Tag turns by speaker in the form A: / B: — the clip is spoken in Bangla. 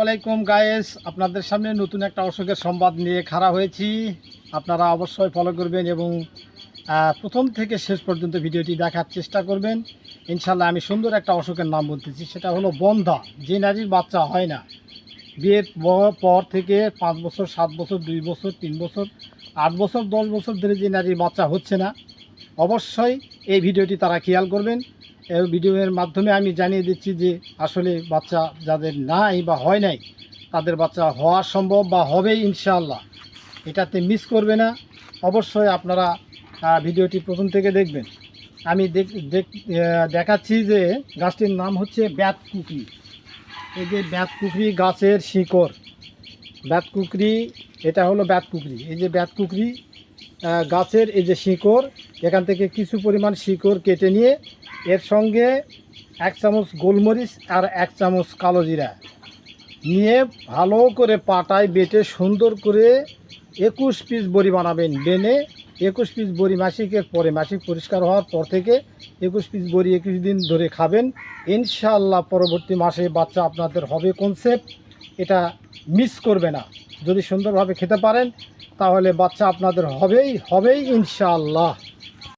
A: আলাইকুম গায়েস, আপনাদের সামনে নতুন একটা অসুখের সংবাদ নিয়ে খাড়া হয়েছি। আপনারা অবশ্যই ফলো করবেন এবং প্রথম থেকে শেষ পর্যন্ত ভিডিওটি দেখার চেষ্টা করবেন। ইনশাল্লাহ আমি সুন্দর একটা অসুখের নাম বলতেছি, সেটা হলো বন্ধ্যা। যে নারীর বাচ্চা হয় না, বিয়ের পর থেকে 5 বছর, 7 বছর, 2 বছর, 3 বছর, 8 বছর, 10 বছর ধরে যে নারীর বাচ্চা হচ্ছে না, অবশ্যই এই ভিডিওটি তারা খেয়াল করবেন। এই ভিডিওর মাধ্যমে আমি জানিয়ে দিচ্ছি যে আসলে বাচ্চা যাদের নাই বা হয় নাই, তাদের বাচ্চা হওয়া সম্ভব বা হবেই ইনশাআল্লাহ। এটাতে মিস করবে না। অবশ্যই আপনারা ভিডিওটি প্রথম থেকে দেখবেন। আমি দেখাচ্ছি যে গাছটির নাম হচ্ছে ব্যাতকুকরি। এই যে ব্যাতকুকরি গাছের শিকড়, ব্যাতকুকরি, এটা হলো ব্যাতকুকরি। এই যে ব্যাতকুকরি গাছের এই যে শিকড়, এখান থেকে কিছু পরিমাণ শিকড় কেটে নিয়ে এর সঙ্গে 1 চামচ গোলমরিচ আর 1 চামচ কালো জিরা নিয়ে ভালো করে পাটায় বেটে সুন্দর করে 21 পিস বড়ি বানাবেন। বেনে 21 পিস বড়ি মাসিকের পরে, মাসিক পরিষ্কার হওয়ার পর থেকে 21 পিস বড়ি 21 দিন ধরে খাবেন। ইনশাআল্লাহ পরবর্তী মাসে বাচ্চা আপনাদের হবে কনসেপ্ট। এটা মিস করবে না। যদি সুন্দরভাবে খেতে পারেন তাহলে বাচ্চা আপনাদের হবেই ইনশাআল্লাহ।